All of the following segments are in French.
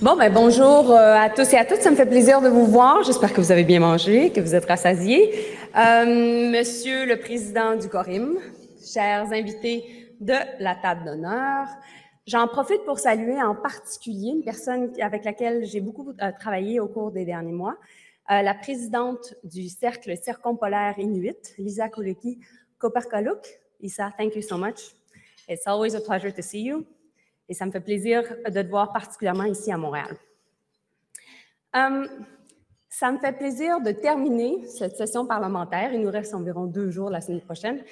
Bonjour à tous et à toutes. Ça me fait plaisir de vous voir. J'espère que vous avez bien mangé, que vous êtes rassasiés. Monsieur le Président du Corim, chers invités de la table d'honneur, j'en profite pour saluer en particulier une personne avec laquelle j'ai beaucoup travaillé au cours des derniers mois, la présidente du Cercle circumpolaire Inuit, Lisa Kuliki Koperkaluk. Lisa, thank you so much. It's always a pleasure to see you. Et ça me fait plaisir de te voir particulièrement ici à Montréal. Ça me fait plaisir de terminer cette session parlementaire. Il nous reste environ 2 jours la semaine prochaine,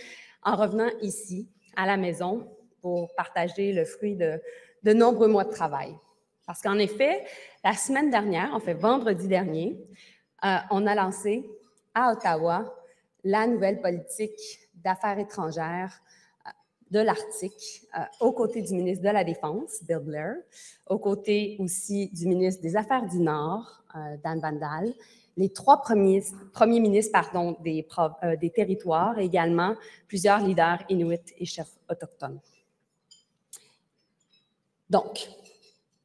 en revenant ici, à la maison, pour partager le fruit de nombreux mois de travail. Parce qu'en effet, la semaine dernière, en fait vendredi dernier, on a lancé à Ottawa la nouvelle politique d'affaires étrangères de l'Arctique, aux côtés du ministre de la Défense, Bill Blair, aux côtés aussi du ministre des Affaires du Nord, Dan Vandal, les 3 premiers ministres des territoires et également plusieurs leaders inuits et chefs autochtones. Donc,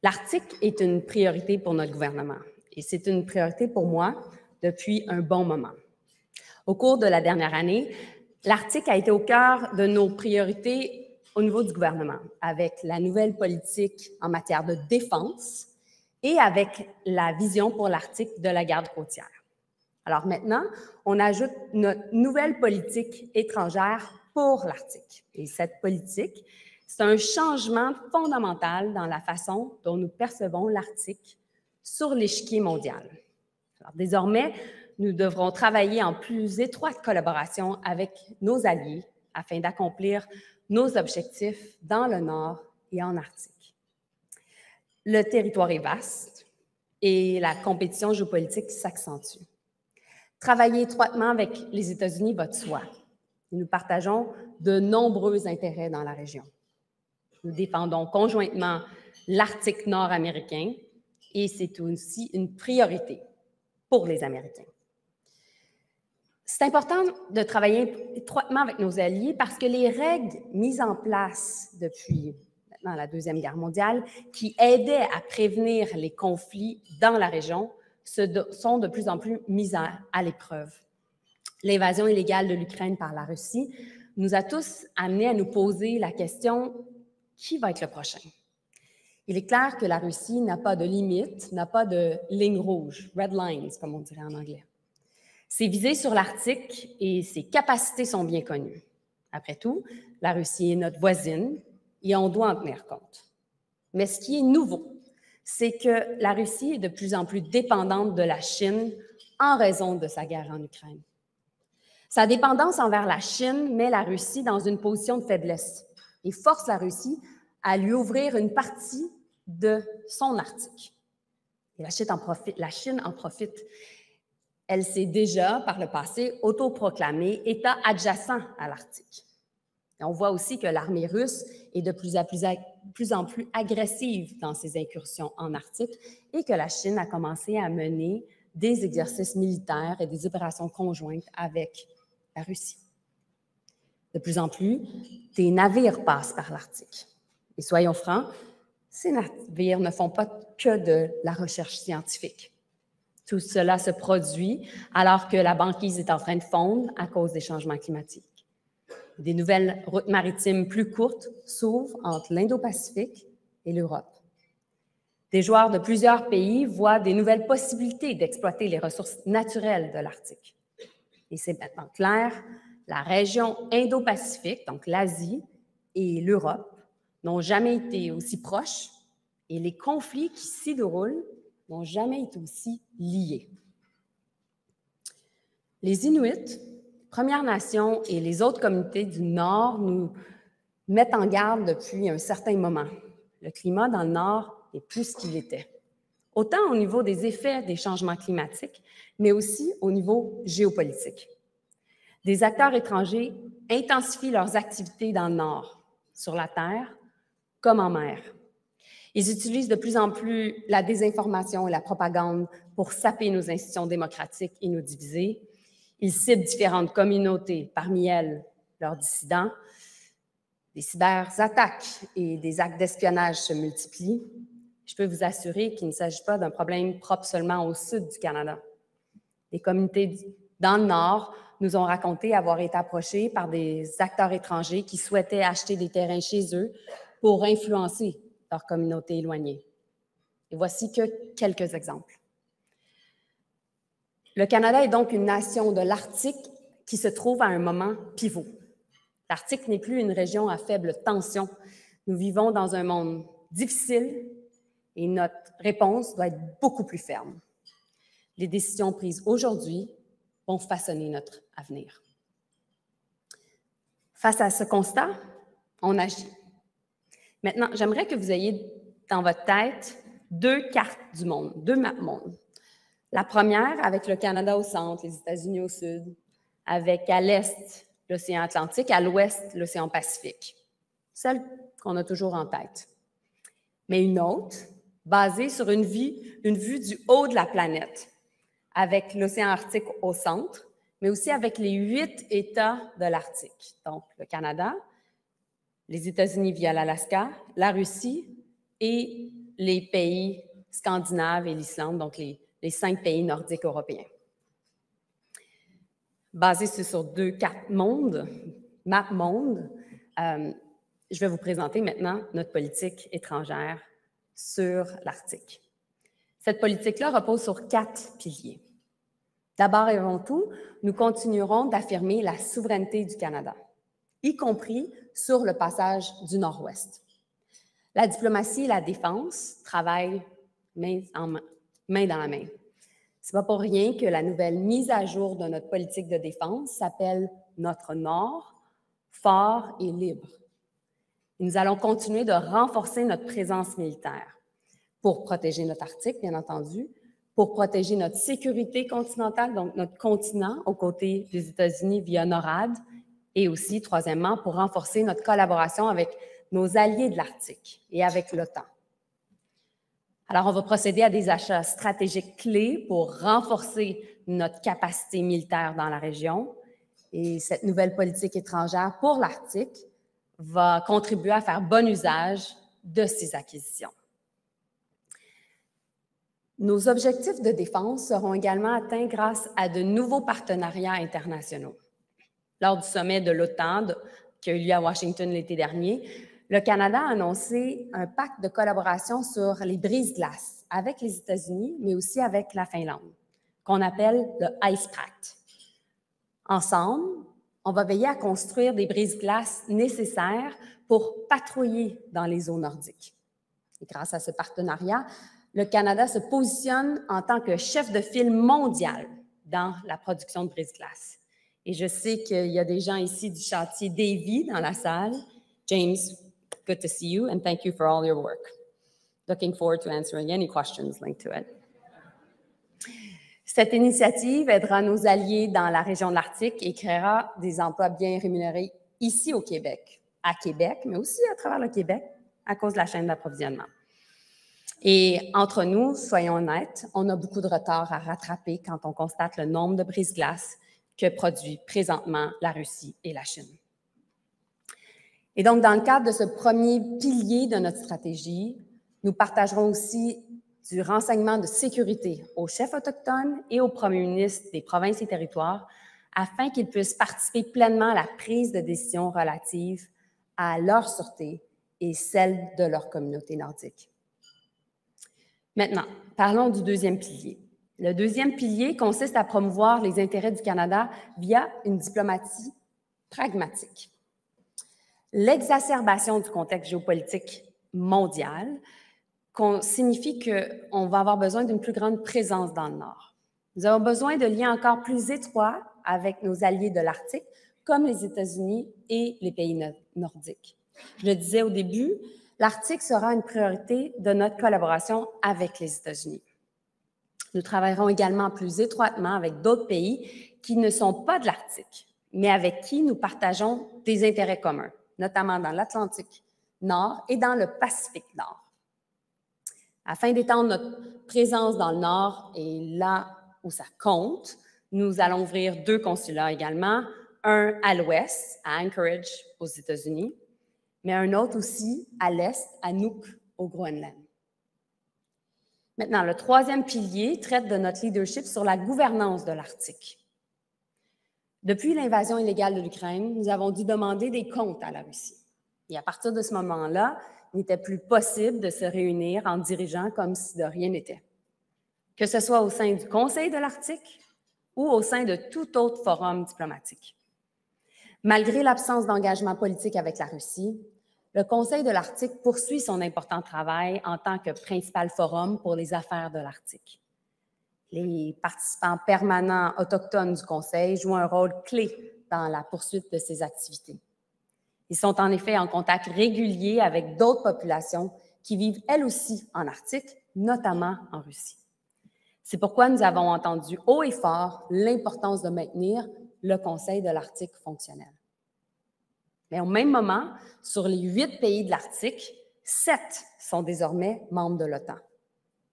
l'Arctique est une priorité pour notre gouvernement et c'est une priorité pour moi depuis un bon moment. Au cours de la dernière année, l'Arctique a été au cœur de nos priorités au niveau du gouvernement, avec la nouvelle politique en matière de défense et avec la vision pour l'Arctique de la garde côtière. Alors maintenant, on ajoute notre nouvelle politique étrangère pour l'Arctique. Et cette politique, c'est un changement fondamental dans la façon dont nous percevons l'Arctique sur l'échiquier mondial. Alors, désormais, nous devrons travailler en plus étroite collaboration avec nos alliés afin d'accomplir nos objectifs dans le Nord et en Arctique. Le territoire est vaste et la compétition géopolitique s'accentue. Travailler étroitement avec les États-Unis va de soi. Nous partageons de nombreux intérêts dans la région. Nous défendons conjointement l'Arctique nord-américain et c'est aussi une priorité pour les Américains. C'est important de travailler étroitement avec nos alliés parce que les règles mises en place depuis maintenant la Deuxième Guerre mondiale qui aidaient à prévenir les conflits dans la région sont de plus en plus mises à l'épreuve. L'invasion illégale de l'Ukraine par la Russie nous a tous amenés à nous poser la question « Qui va être le prochain? » Il est clair que la Russie n'a pas de limite, n'a pas de ligne rouge, « red lines » comme on dirait en anglais. Ses visées sur l'Arctique et ses capacités sont bien connues. Après tout, la Russie est notre voisine et on doit en tenir compte. Mais ce qui est nouveau, c'est que la Russie est de plus en plus dépendante de la Chine en raison de sa guerre en Ukraine. Sa dépendance envers la Chine met la Russie dans une position de faiblesse et force la Russie à lui ouvrir une partie de son Arctique. Et la Chine en profite. Elle s'est déjà, par le passé, autoproclamée État adjacent à l'Arctique. Et on voit aussi que l'armée russe est de plus en plus agressive dans ses incursions en Arctique et que la Chine a commencé à mener des exercices militaires et des opérations conjointes avec la Russie. De plus en plus, des navires passent par l'Arctique. Et soyons francs, ces navires ne font pas que de la recherche scientifique. Tout cela se produit alors que la banquise est en train de fondre à cause des changements climatiques. Des nouvelles routes maritimes plus courtes s'ouvrent entre l'Indo-Pacifique et l'Europe. Des joueurs de plusieurs pays voient des nouvelles possibilités d'exploiter les ressources naturelles de l'Arctique. Et c'est maintenant clair, la région Indo-Pacifique, donc l'Asie et l'Europe, n'ont jamais été aussi proches et les conflits qui s'y déroulent n'ont jamais été aussi liés. Les Inuits, Premières Nations et les autres communautés du Nord nous mettent en garde depuis un certain moment. Le climat dans le Nord n'est plus ce qu'il était, autant au niveau des effets des changements climatiques, mais aussi au niveau géopolitique. Des acteurs étrangers intensifient leurs activités dans le Nord, sur la terre comme en mer. Ils utilisent de plus en plus la désinformation et la propagande pour saper nos institutions démocratiques et nous diviser. Ils ciblent différentes communautés, parmi elles leurs dissidents. Des cyberattaques et des actes d'espionnage se multiplient. Je peux vous assurer qu'il ne s'agit pas d'un problème propre seulement au sud du Canada. Les communautés dans le nord nous ont raconté avoir été approchées par des acteurs étrangers qui souhaitaient acheter des terrains chez eux pour influencer leur communauté éloignée. Et voici que quelques exemples. Le Canada est donc une nation de l'Arctique qui se trouve à un moment pivot. L'Arctique n'est plus une région à faible tension. Nous vivons dans un monde difficile et notre réponse doit être beaucoup plus ferme. Les décisions prises aujourd'hui vont façonner notre avenir. Face à ce constat, on agit. Maintenant, j'aimerais que vous ayez dans votre tête 2 cartes du monde, 2 maps monde. La première avec le Canada au centre, les États-Unis au sud, avec à l'est l'océan Atlantique, à l'ouest l'océan Pacifique. Celle qu'on a toujours en tête. Mais une autre, basée sur une vue du haut de la planète, avec l'océan Arctique au centre, mais aussi avec les 8 États de l'Arctique. Donc, le Canada, les États-Unis via l'Alaska, la Russie et les pays scandinaves et l'Islande, donc les 5 pays nordiques européens. Basé sur 2 cartes monde, map monde, je vais vous présenter maintenant notre politique étrangère sur l'Arctique. Cette politique-là repose sur 4 piliers. D'abord et avant tout, nous continuerons d'affirmer la souveraineté du Canada, y compris sur le passage du Nord-Ouest. La diplomatie et la défense travaillent main dans la main. Ce n'est pas pour rien que la nouvelle mise à jour de notre politique de défense s'appelle « Notre Nord, fort et libre ». Nous allons continuer de renforcer notre présence militaire pour protéger notre Arctique, bien entendu, pour protéger notre sécurité continentale, donc notre continent, aux côtés des États-Unis via NORAD, et aussi, troisièmement, pour renforcer notre collaboration avec nos alliés de l'Arctique et avec l'OTAN. Alors, on va procéder à des achats stratégiques clés pour renforcer notre capacité militaire dans la région. Et cette nouvelle politique étrangère pour l'Arctique va contribuer à faire bon usage de ces acquisitions. Nos objectifs de défense seront également atteints grâce à de nouveaux partenariats internationaux. Lors du sommet de l'OTAN qui a eu lieu à Washington l'été dernier, le Canada a annoncé un pacte de collaboration sur les brise-glaces avec les États-Unis, mais aussi avec la Finlande, qu'on appelle le Ice Pact. Ensemble, on va veiller à construire des brise-glaces nécessaires pour patrouiller dans les eaux nordiques. Et grâce à ce partenariat, le Canada se positionne en tant que chef de file mondial dans la production de brise-glace. Et je sais qu'il y a des gens ici du chantier Davy dans la salle. James, good to see you and thank you for all your work. Looking forward to answering any questions linked to it. Cette initiative aidera nos alliés dans la région de l'Arctique et créera des emplois bien rémunérés ici au Québec, à Québec, mais aussi à travers le Québec à cause de la chaîne d'approvisionnement. Et entre nous, soyons honnêtes, on a beaucoup de retard à rattraper quand on constate le nombre de brise-glaces que produit présentement la Russie et la Chine. Et donc, dans le cadre de ce premier pilier de notre stratégie, nous partagerons aussi du renseignement de sécurité aux chefs autochtones et aux premiers ministres des provinces et territoires afin qu'ils puissent participer pleinement à la prise de décisions relatives à leur sûreté et celle de leur communauté nordique. Maintenant, parlons du deuxième pilier. Le deuxième pilier consiste à promouvoir les intérêts du Canada via une diplomatie pragmatique. L'exacerbation du contexte géopolitique mondial signifie qu'on va avoir besoin d'une plus grande présence dans le Nord. Nous avons besoin de liens encore plus étroits avec nos alliés de l'Arctique, comme les États-Unis et les pays nordiques. Je le disais au début, l'Arctique sera une priorité de notre collaboration avec les États-Unis. Nous travaillerons également plus étroitement avec d'autres pays qui ne sont pas de l'Arctique, mais avec qui nous partageons des intérêts communs, notamment dans l'Atlantique Nord et dans le Pacifique Nord. Afin d'étendre notre présence dans le Nord et là où ça compte, nous allons ouvrir 2 consulats également, un à l'ouest, à Anchorage, aux États-Unis, mais un autre aussi à l'est, à Nuuk, au Groenland. Maintenant, le troisième pilier traite de notre leadership sur la gouvernance de l'Arctique. Depuis l'invasion illégale de l'Ukraine, nous avons dû demander des comptes à la Russie. Et à partir de ce moment-là, il n'était plus possible de se réunir en dirigeant comme si de rien n'était. Que ce soit au sein du Conseil de l'Arctique ou au sein de tout autre forum diplomatique. Malgré l'absence d'engagement politique avec la Russie, le Conseil de l'Arctique poursuit son important travail en tant que principal forum pour les affaires de l'Arctique. Les participants permanents autochtones du Conseil jouent un rôle clé dans la poursuite de ces activités. Ils sont en effet en contact régulier avec d'autres populations qui vivent elles aussi en Arctique, notamment en Russie. C'est pourquoi nous avons entendu haut et fort l'importance de maintenir le Conseil de l'Arctique fonctionnel. Mais au même moment, sur les 8 pays de l'Arctique, 7 sont désormais membres de l'OTAN.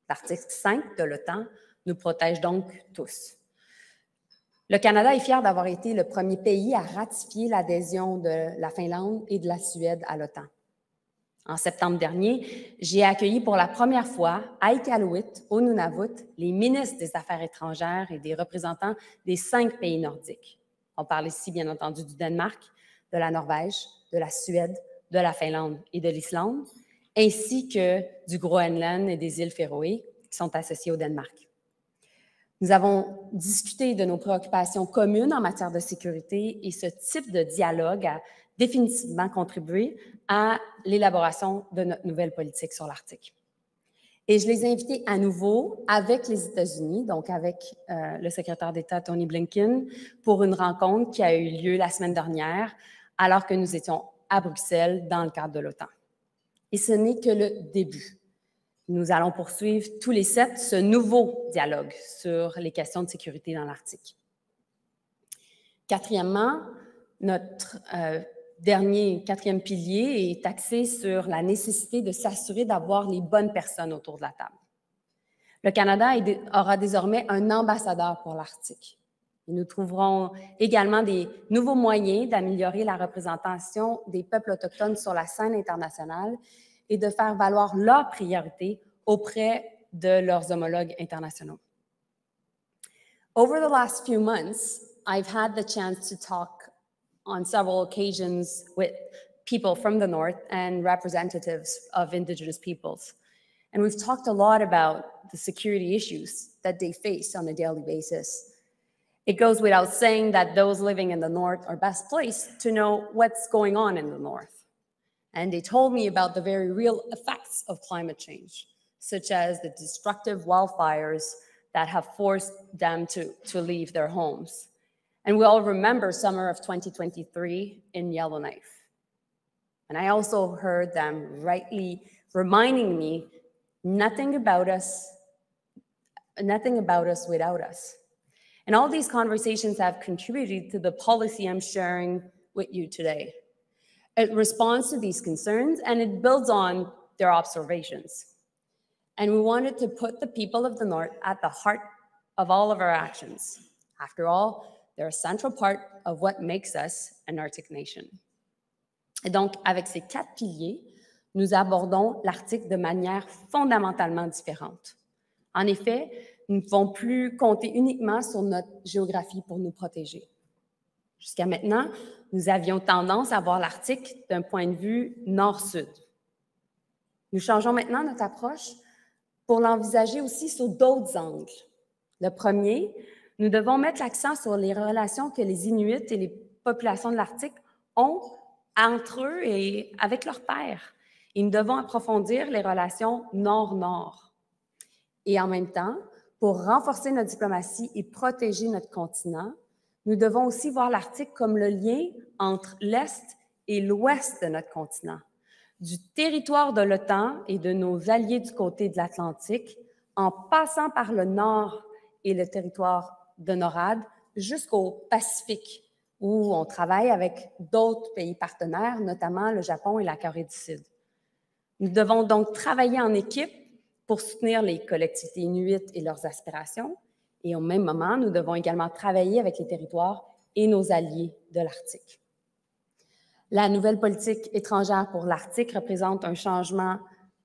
L'article 5 de l'OTAN nous protège donc tous. Le Canada est fier d'avoir été le premier pays à ratifier l'adhésion de la Finlande et de la Suède à l'OTAN. En septembre dernier, j'ai accueilli pour la première fois à Iqaluit, au Nunavut, les ministres des Affaires étrangères et des représentants des 5 pays nordiques. On parle ici, bien entendu, du Danemark, de la Norvège, de la Suède, de la Finlande et de l'Islande, ainsi que du Groenland et des îles Féroé, qui sont associées au Danemark. Nous avons discuté de nos préoccupations communes en matière de sécurité et ce type de dialogue a définitivement contribué à l'élaboration de notre nouvelle politique sur l'Arctique. Et je les ai invités à nouveau avec les États-Unis, donc avec le secrétaire d'État Tony Blinken, pour une rencontre qui a eu lieu la semaine dernière, alors que nous étions à Bruxelles dans le cadre de l'OTAN. Et ce n'est que le début. Nous allons poursuivre tous les 7 ce nouveau dialogue sur les questions de sécurité dans l'Arctique. Quatrièmement, notre quatrième pilier est axé sur la nécessité de s'assurer d'avoir les bonnes personnes autour de la table. Le Canada aura désormais un ambassadeur pour l'Arctique. Nous trouverons également des nouveaux moyens d'améliorer la représentation des peuples autochtones sur la scène internationale et de faire valoir leurs priorités auprès de leurs homologues internationaux. Over the last few months, I've had the chance to talk on several occasions with people from the North and representatives of Indigenous peoples. And we've talked a lot about the security issues that they face on a daily basis. It goes without saying that those living in the North are best placed to know what's going on in the North. And they told me about the very real effects of climate change, such as the destructive wildfires that have forced them to leave their homes. And we all remember summer of 2023 in Yellowknife. And I also heard them rightly reminding me, nothing about us without us. And all these conversations have contributed to the policy I'm sharing with you today. It responds to these concerns and it builds on their observations. And we wanted to put the people of the North at the heart of all of our actions. After all, they're a central part of what makes us an Arctic nation. Et donc, avec ces 4 piliers, nous abordons l'Arctique de manière fondamentalement différente. En effet, nous ne pouvons plus compter uniquement sur notre géographie pour nous protéger. Jusqu'à maintenant, nous avions tendance à voir l'Arctique d'un point de vue nord-sud. Nous changeons maintenant notre approche pour l'envisager aussi sous d'autres angles. Le premier, nous devons mettre l'accent sur les relations que les Inuits et les populations de l'Arctique ont entre eux et avec leurs pairs. Et nous devons approfondir les relations nord-nord. Et en même temps, pour renforcer notre diplomatie et protéger notre continent, nous devons aussi voir l'Arctique comme le lien entre l'Est et l'Ouest de notre continent, du territoire de l'OTAN et de nos alliés du côté de l'Atlantique, en passant par le Nord et le territoire de NORAD jusqu'au Pacifique, où on travaille avec d'autres pays partenaires, notamment le Japon et la Corée du Sud. Nous devons donc travailler en équipe pour soutenir les collectivités inuites et leurs aspirations, et au même moment, nous devons également travailler avec les territoires et nos alliés de l'Arctique. La nouvelle politique étrangère pour l'Arctique représente un changement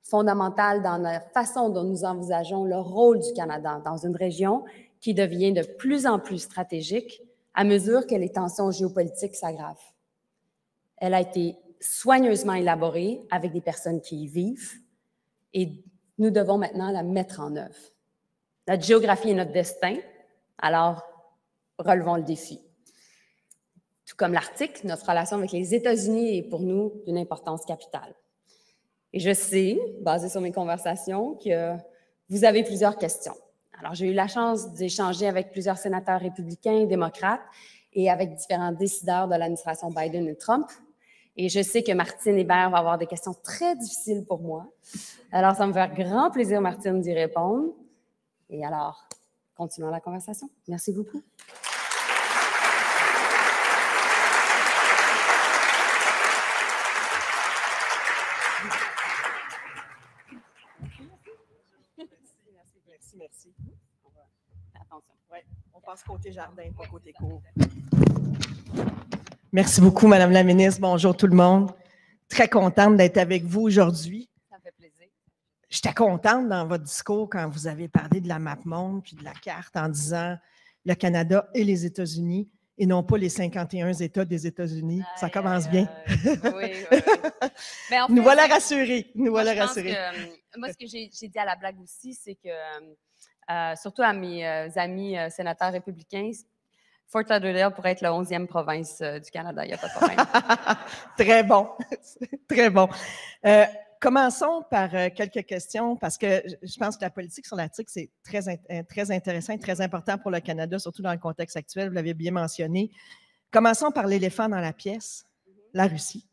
fondamentale dans la façon dont nous envisageons le rôle du Canada dans une région qui devient de plus en plus stratégique à mesure que les tensions géopolitiques s'aggravent. Elle a été soigneusement élaborée avec des personnes qui y vivent et nous devons maintenant la mettre en œuvre. Notre géographie est notre destin, alors relevons le défi. Tout comme l'Arctique, notre relation avec les États-Unis est pour nous d'une importance capitale. Et je sais, basé sur mes conversations, que vous avez plusieurs questions. Alors, j'ai eu la chance d'échanger avec plusieurs sénateurs républicains et démocrates et avec différents décideurs de l'administration Biden et Trump. Et je sais que Martine Hébert va avoir des questions très difficiles pour moi. Alors, ça me fait grand plaisir, Martine, d'y répondre. Et alors, continuons la conversation. Merci beaucoup. Merci. Attention. Oui, on passe côté jardin, pas côté cour. Merci beaucoup, Madame la ministre. Bonjour tout le monde. Très contente d'être avec vous aujourd'hui. Ça me fait plaisir. J'étais contente dans votre discours quand vous avez parlé de la map monde puis de la carte en disant le Canada et les États-Unis et non pas les 51 États des États-Unis. Ça commence bien. Oui. Ben, en fait, nous voilà rassurés. Moi, ce que j'ai dit à la blague aussi, c'est que, surtout à mes amis sénateurs républicains, Fort Lauderdale pourrait être la 11e province du Canada. Il n'y a pas de problème. Très bon. Très bon. Commençons par quelques questions, parce que je pense que la politique sur l'Arctique, c'est très intéressant et très important pour le Canada, surtout dans le contexte actuel, vous l'avez bien mentionné. Commençons par l'éléphant dans la pièce, la Russie.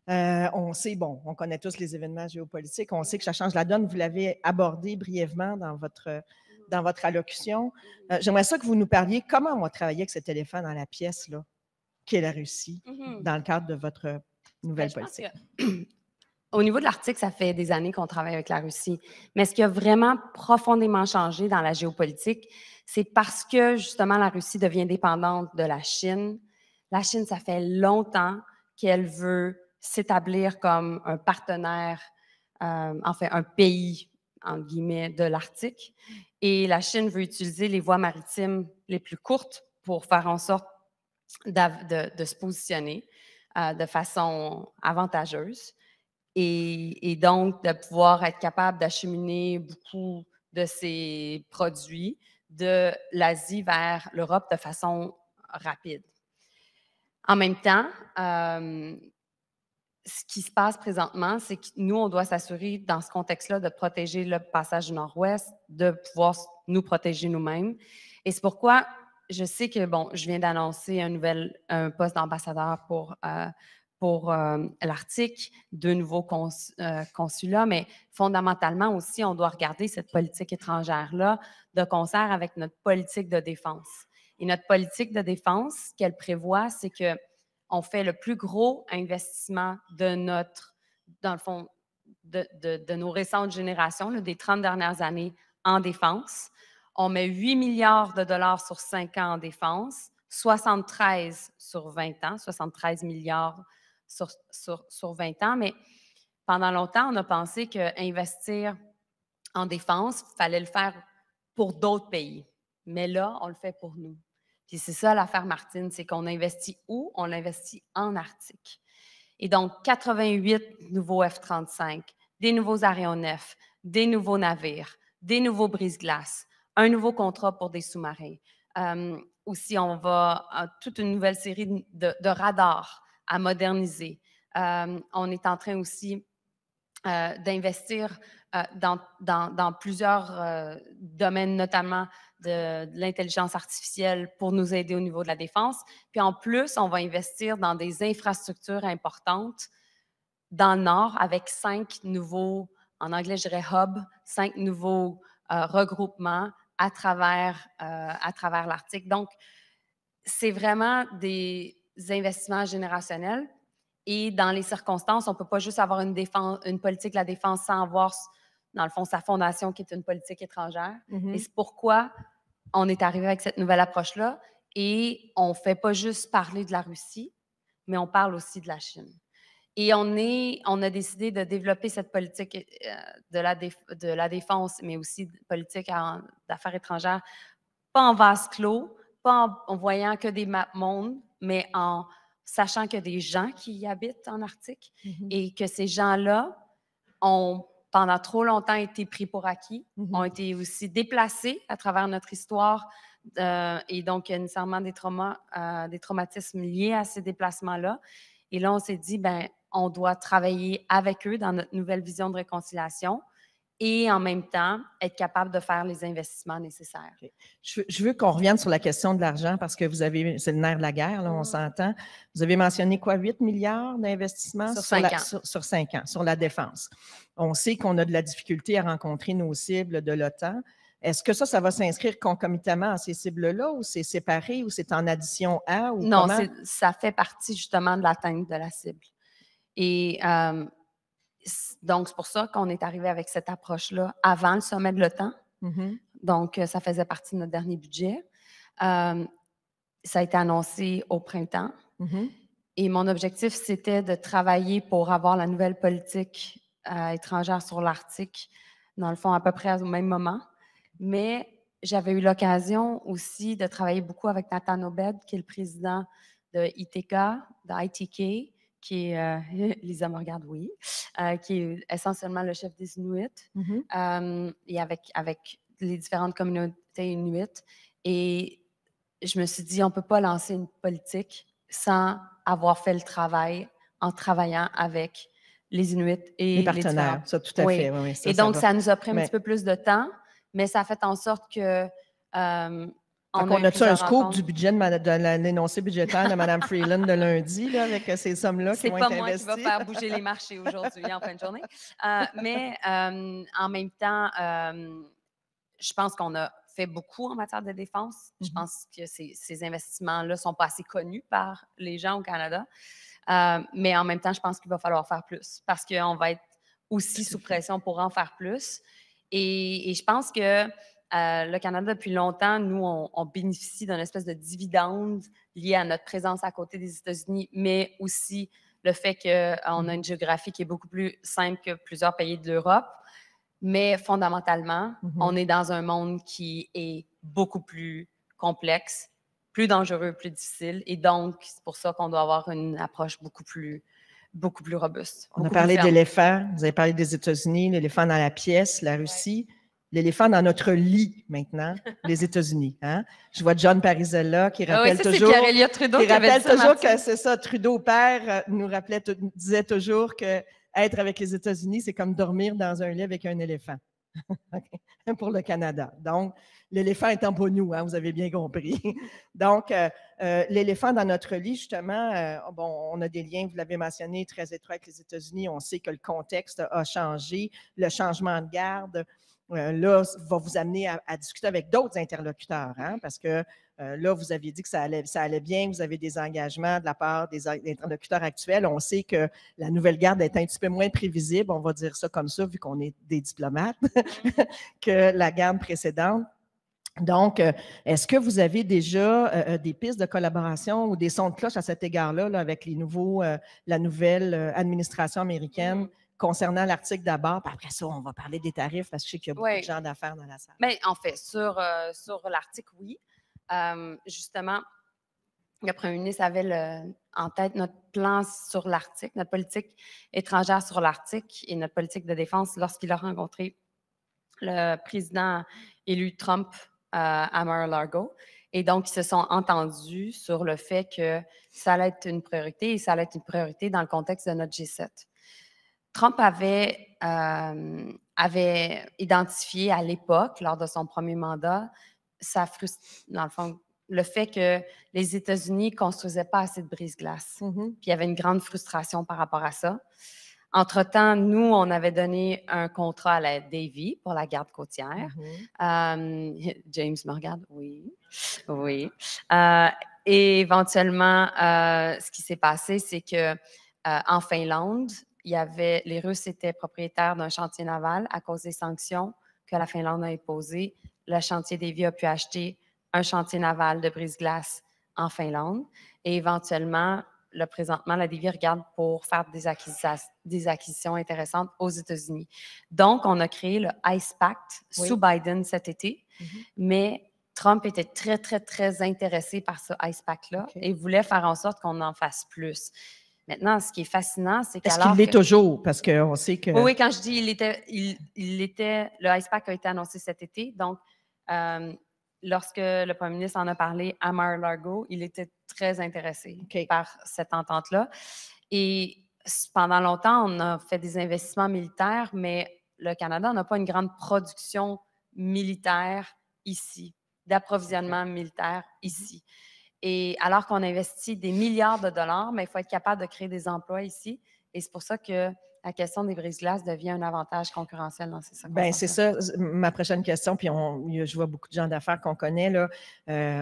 On sait, on connaît tous les événements géopolitiques, on sait que ça change la donne, vous l'avez abordé brièvement dans votre allocution. J'aimerais ça que vous nous parliez comment on va travailler avec cet éléphant dans la pièce, là, qui est la Russie, dans le cadre de votre nouvelle politique. Au niveau de l'Arctique, ça fait des années qu'on travaille avec la Russie. Mais ce qui a vraiment profondément changé dans la géopolitique, c'est parce que, justement, la Russie devient dépendante de la Chine. La Chine, ça fait longtemps qu'elle veut s'établir comme un partenaire, un pays, entre guillemets, de l'Arctique. Et la Chine veut utiliser les voies maritimes les plus courtes pour faire en sorte de se positionner de façon avantageuse. Et donc, de pouvoir être capable d'acheminer beaucoup de ces produits de l'Asie vers l'Europe de façon rapide. En même temps, ce qui se passe présentement, c'est que nous, on doit s'assurer, dans ce contexte-là, de protéger le passage du Nord-Ouest, de pouvoir nous protéger nous-mêmes. Et c'est pourquoi je sais que, je viens d'annoncer un poste d'ambassadeur pour l'Arctique, 2 nouveaux consulats, mais fondamentalement aussi, on doit regarder cette politique étrangère-là de concert avec notre politique de défense. Et notre politique de défense, ce qu'elle prévoit, c'est qu'on fait le plus gros investissement de nos récentes générations, là, des 30 dernières années, en défense. On met 8 milliards de dollars sur 5 ans en défense, 73 sur 20 ans, 73 milliards sur 20 ans, mais pendant longtemps, on a pensé qu'investir en défense, il fallait le faire pour d'autres pays. Mais là, on le fait pour nous. Puis c'est ça l'affaire Martine, c'est qu'on investit où? On investit en Arctique. Et donc, 88 nouveaux F-35, des nouveaux aéronefs, des nouveaux navires, des nouveaux brise-glaces, un nouveau contrat pour des sous-marins. Aussi, on va toute une nouvelle série de radars à moderniser. On est en train aussi d'investir dans plusieurs domaines, notamment de l'intelligence artificielle pour nous aider au niveau de la défense. Puis en plus, on va investir dans des infrastructures importantes dans le Nord avec 5 nouveaux, en anglais je dirais hubs, 5 nouveaux regroupements à travers l'Arctique. Donc, c'est vraiment des investissements générationnels. Et dans les circonstances, on ne peut pas juste avoir une politique de la défense sans avoir, dans le fond, sa fondation qui est une politique étrangère. Et c'est pourquoi on est arrivé avec cette nouvelle approche-là. Et on ne fait pas juste parler de la Russie, mais on parle aussi de la Chine. Et on a décidé de développer cette politique de la défense, mais aussi de politique d'affaires étrangères, pas en vase clos, pas en voyant que des mondes, mais en sachant qu'il y a des gens qui y habitent en Arctique et que ces gens-là ont pendant trop longtemps été pris pour acquis, ont été aussi déplacés à travers notre histoire et donc il y a nécessairement des traumatismes liés à ces déplacements-là. Et là, on s'est dit, ben, on doit travailler avec eux dans notre nouvelle vision de réconciliation et en même temps être capable de faire les investissements nécessaires. Okay. Je veux qu'on revienne sur la question de l'argent parce que c'est le nerf de la guerre, là, on s'entend. Vous avez mentionné quoi, 8 milliards d'investissements sur 5 ans. Sur 5 ans, sur la défense. On sait qu'on a de la difficulté à rencontrer nos cibles de l'OTAN. Est-ce que ça va s'inscrire concomitamment à ces cibles-là ou c'est séparé ou c'est en addition à? Ou non, comment? Ça fait partie justement de l'atteinte de la cible. Et donc, c'est pour ça qu'on est arrivé avec cette approche-là avant le sommet de l'OTAN. Donc, ça faisait partie de notre dernier budget. Ça a été annoncé au printemps. Et mon objectif, c'était de travailler pour avoir la nouvelle politique étrangère sur l'Arctique, dans le fond, à peu près au même moment. Mais j'avais eu l'occasion aussi de travailler beaucoup avec Nathan Obed, qui est le président de ITK, qui est, Lisa me regarde, oui, qui est essentiellement le chef des Inuits, et avec les différentes communautés Inuits. Et je me suis dit, on ne peut pas lancer une politique sans avoir fait le travail en travaillant avec les Inuits et les partenaires. Ça, tout à fait. Oui, et donc, ça nous a pris un petit peu plus de temps, mais ça a fait en sorte que on a-tu un scoop du budget de l'énoncé budgétaire de Mme Freeland de lundi, là, avec ces sommes-là qui vont être investies? C'est pas moi qui va faire bouger les marchés aujourd'hui, en fin de journée. Mais en même temps, je pense qu'on a fait beaucoup en matière de défense. Je pense que ces investissements-là ne sont pas assez connus par les gens au Canada. Mais en même temps, je pense qu'il va falloir faire plus parce qu'on va être aussi sous pression pour en faire plus. Et je pense que le Canada, depuis longtemps, nous, on bénéficie d'une espèce de dividende lié à notre présence à côté des États-Unis, mais aussi le fait qu'on a une géographie qui est beaucoup plus simple que plusieurs pays de l'Europe. Mais fondamentalement, on est dans un monde qui est beaucoup plus complexe, plus dangereux, plus difficile. Et donc, c'est pour ça qu'on doit avoir une approche beaucoup plus robuste. On a parlé d'éléphants, vous avez parlé des États-Unis, l'éléphant dans la pièce, la Russie, l'éléphant dans notre lit maintenant, les États-Unis. Hein? Je vois John Parizella qui rappelle toujours, que c'est ça, Trudeau père disait toujours que être avec les États-Unis, c'est comme dormir dans un lit avec un éléphant. Pour le Canada. Donc, l'éléphant étant pas nous, hein, vous avez bien compris. Donc, l'éléphant dans notre lit, justement, on a des liens, vous l'avez mentionné, très étroits avec les États-Unis. On sait que le contexte a changé. Le changement de garde, là, va vous amener à discuter avec d'autres interlocuteurs, hein, parce que là, vous aviez dit que ça allait bien, vous avez des engagements de la part des interlocuteurs actuels. On sait que la nouvelle garde est un petit peu moins prévisible, on va dire ça comme ça, vu qu'on est des diplomates, que la garde précédente. Donc, est-ce que vous avez déjà des pistes de collaboration ou des sons de cloche à cet égard-là, là, avec la nouvelle administration américaine concernant l'Arctique d'abord? Puis après ça, on va parler des tarifs parce que je sais qu'il y a beaucoup de gens d'affaires dans la salle. Bien, en fait, sur l'Arctique, oui. Justement, le premier ministre avait en tête notre plan sur l'Arctique, notre politique étrangère sur l'Arctique et notre politique de défense lorsqu'il a rencontré le président élu Trump à Mar-a-Lago. Et donc, ils se sont entendus sur le fait que ça allait être une priorité et ça allait être une priorité dans le contexte de notre G7. Trump avait identifié à l'époque, lors de son premier mandat, dans le fond, le fait que les États-Unis ne construisaient pas assez de brise-glace. Puis il y avait une grande frustration par rapport à ça. Entre-temps, nous, on avait donné un contrat à la Navy pour la garde côtière. James me regarde, oui. Et éventuellement, ce qui s'est passé, c'est que en Finlande, les Russes étaient propriétaires d'un chantier naval à cause des sanctions que la Finlande a imposées. Le chantier Navy a pu acheter un chantier naval de brise-glace en Finlande. Et éventuellement, là, présentement, la DV regarde pour faire des acquisitions intéressantes aux États-Unis. Donc, on a créé le ICE Pact sous Biden cet été, mais Trump était très, très, très intéressé par ce ICE Pact-là et voulait faire en sorte qu'on en fasse plus. Maintenant, ce qui est fascinant, c'est qu'alors... Est-ce qu'il l'est toujours? Parce qu'on sait que... Oui, quand je dis le ICE Pact a été annoncé cet été, donc lorsque le premier ministre en a parlé à Mar-a-Lago, il était très intéressé par cette entente-là. Et pendant longtemps, on a fait des investissements militaires, mais le Canada n'a pas une grande production militaire ici, d'approvisionnement militaire ici. Et alors qu'on investit des milliards de dollars, mais il faut être capable de créer des emplois ici. Et c'est pour ça que la question des brise-glaces devient un avantage concurrentiel dans ces circonstances. Bien, c'est ça, ma prochaine question. Puis, je vois beaucoup de gens d'affaires qu'on connaît. Là,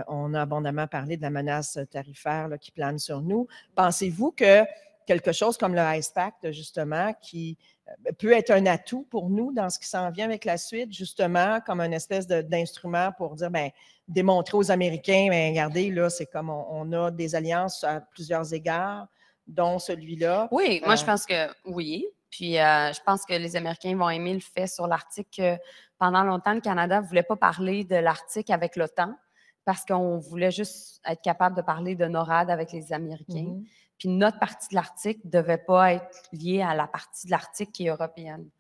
on a abondamment parlé de la menace tarifaire là, qui plane sur nous. Pensez-vous que quelque chose comme le ICE Pact, justement, qui peut être un atout pour nous dans ce qui s'en vient avec la suite, justement, comme une espèce d'instrument pour dire, bien, démontrer aux Américains, bien, regardez, là, c'est comme on a des alliances à plusieurs égards, dont celui-là. Oui, moi, je pense que oui. Puis, je pense que les Américains vont aimer le fait sur l'Arctique que pendant longtemps, le Canada ne voulait pas parler de l'Arctique avec l'OTAN parce qu'on voulait juste être capable de parler de NORAD avec les Américains. Puis, notre partie de l'Arctique ne devait pas être liée à la partie de l'Arctique qui est européenne.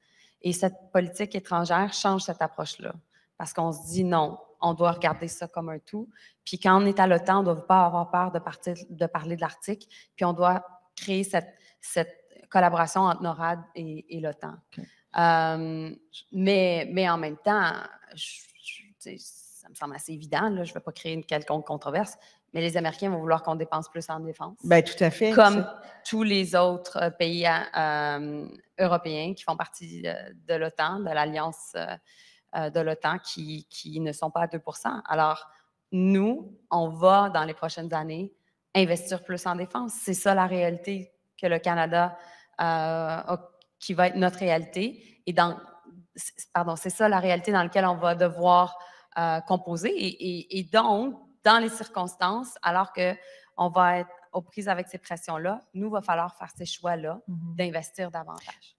Et cette politique étrangère change cette approche-là parce qu'on se dit non, on doit regarder ça comme un tout. Puis, quand on est à l'OTAN, on ne doit pas avoir peur de parler de l'Arctique. Puis, on doit créer cette collaboration entre NORAD et l'OTAN. Mais en même temps, ça me semble assez évident, là, je ne vais pas créer une quelconque controverse, mais les Américains vont vouloir qu'on dépense plus en défense. Bien, tout à fait. Comme tous les autres pays européens qui font partie de l'OTAN, de l'alliance de l'OTAN, qui ne sont pas à 2 %. Alors, nous, on va, dans les prochaines années, investir plus en défense. C'est ça la réalité que le Canada qui va être notre réalité. Et c'est ça la réalité dans laquelle on va devoir composer. Et donc, dans les circonstances, alors qu'on va être aux prises avec ces pressions-là, nous, il va falloir faire ces choix-là d'investir davantage.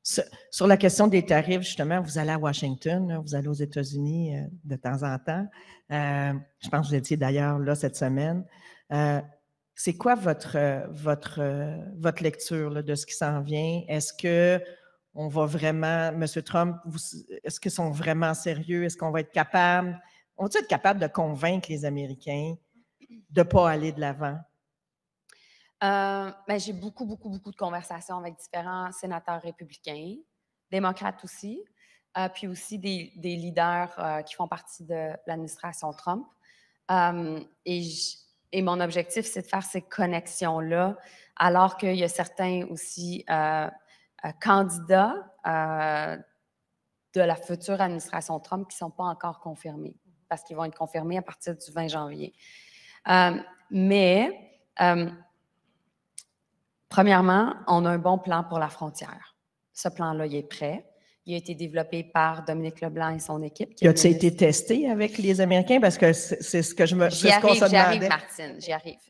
Sur la question des tarifs, justement, vous allez à Washington, là, vous allez aux États-Unis de temps en temps. Je pense que vous étiez d'ailleurs là cette semaine. C'est quoi votre lecture là, de ce qui s'en vient? Est-ce qu'on va vraiment, M. Trump, est-ce qu'ils sont vraiment sérieux? Est-ce qu'on va être capable, on va être capable de convaincre les Américains de ne pas aller de l'avant? J'ai beaucoup de conversations avec différents sénateurs républicains, démocrates aussi, puis aussi des leaders qui font partie de l'administration Trump. Et mon objectif, c'est de faire ces connexions-là, alors qu'il y a certains aussi candidats de la future administration Trump qui ne sont pas encore confirmés, parce qu'ils vont être confirmés à partir du 20 janvier. Premièrement, on a un bon plan pour la frontière. Ce plan-là, il est prêt. Il a été développé par Dominique Leblanc et son équipe. Il a-t-il été testé avec les Américains? Parce que c'est ce que je me... J'y arrive, Martine, j'y arrive.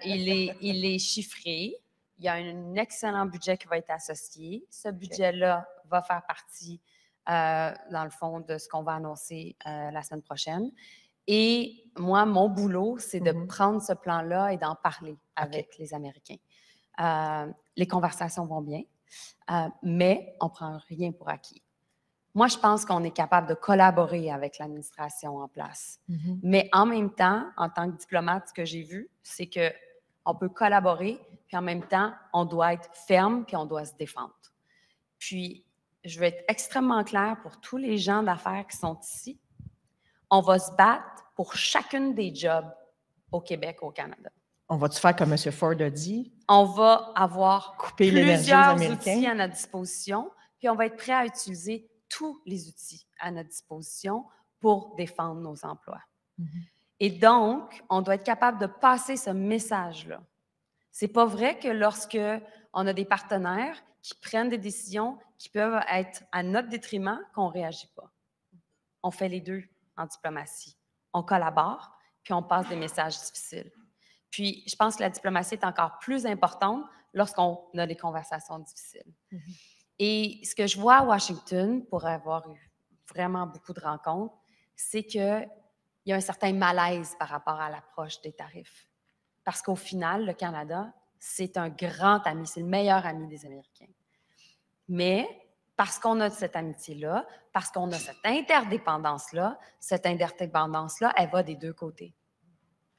Il est chiffré. Il y a un excellent budget qui va être associé. Ce budget-là va faire partie, dans le fond, de ce qu'on va annoncer la semaine prochaine. Et moi, mon boulot, c'est de prendre ce plan-là et d'en parler avec les Américains. Les conversations vont bien, mais on ne prend rien pour acquis. Moi, je pense qu'on est capable de collaborer avec l'administration en place. Mais en même temps, en tant que diplomate, ce que j'ai vu, c'est qu'on peut collaborer, puis en même temps, on doit être ferme, puis on doit se défendre. Puis, je vais être extrêmement claire pour tous les gens d'affaires qui sont ici. On va se battre pour chacune des jobs au Québec, au Canada. On va-tu faire comme M. Ford a dit? On va avoir plusieurs outils à notre disposition, puis on va être prêt à utiliser tous les outils à notre disposition pour défendre nos emplois. Et donc, on doit être capable de passer ce message-là. C'est pas vrai que lorsque on a des partenaires qui prennent des décisions qui peuvent être à notre détriment, qu'on ne réagit pas. On fait les deux en diplomatie. On collabore, puis on passe des messages difficiles. Puis, je pense que la diplomatie est encore plus importante lorsqu'on a des conversations difficiles. Et ce que je vois à Washington, pour avoir eu vraiment beaucoup de rencontres, c'est qu'il y a un certain malaise par rapport à l'approche des tarifs. Parce qu'au final, le Canada, c'est un grand ami, c'est le meilleur ami des Américains. Mais parce qu'on a cette amitié-là, parce qu'on a cette interdépendance-là, elle va des deux côtés.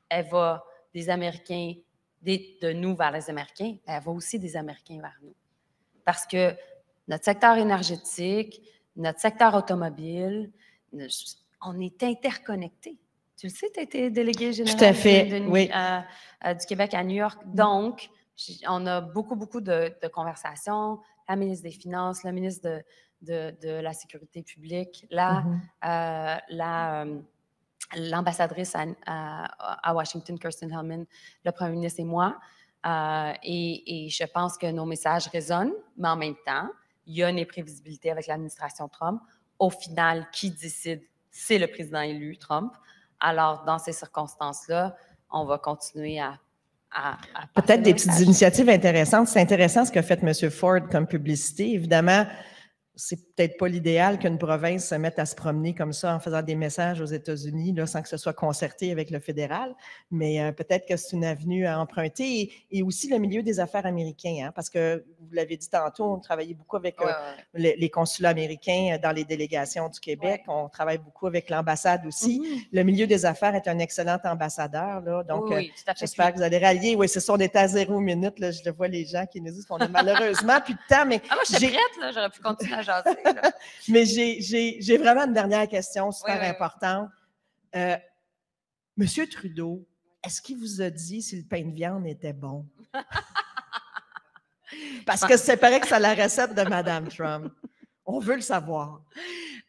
Elle va des Américains, de nous vers les Américains, mais elle va aussi des Américains vers nous. Parce que notre secteur énergétique, notre secteur automobile, on est interconnectés. Tu le sais, tu as été délégué général Tout à fait, du Québec à New York. Donc, on a beaucoup de conversations. La ministre des Finances, la ministre de la Sécurité publique, l'ambassadrice à Washington, Kirsten Hellman, le premier ministre et moi. Et je pense que nos messages résonnent, mais en même temps, il y a une imprévisibilité avec l'administration Trump. Au final, qui décide? C'est le président élu, Trump. Alors, dans ces circonstances-là, on va continuer à peut-être des petites initiatives intéressantes. C'est intéressant ce qu'a fait M. Ford comme publicité. Évidemment, c'est peut-être pas l'idéal qu'une province se mette à se promener comme ça en faisant des messages aux États-Unis là, sans que ce soit concerté avec le fédéral, mais peut-être que c'est une avenue à emprunter et aussi le milieu des affaires américains, hein, parce que vous l'avez dit tantôt, on travaillait beaucoup avec les consulats américains dans les délégations du Québec, on travaille beaucoup avec l'ambassade aussi. Le milieu des affaires est un excellent ambassadeur, là, donc j'espère que vous allez rallier. Oui, c'est ça, on est à 0 minute, là, je le vois les gens qui nous disent qu'on a malheureusement plus de temps, mais moi, je suis prête, là, j'aurais pu continuer à jaser. Là. Mais j'ai vraiment une dernière question super importante. Monsieur Trudeau, est-ce qu'il vous a dit si le pain de viande était bon? Parce que c'est pareil que c'est la recette de Mme Trump. On veut le savoir.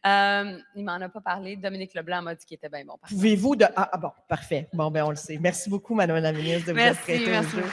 Il m'en a pas parlé. Dominique Leblanc m'a dit qu'il était bien bon. Pouvez-vous bon, parfait. Bon, ben on le sait. Merci beaucoup, Madame la ministre, de vous être prêtée au jeu.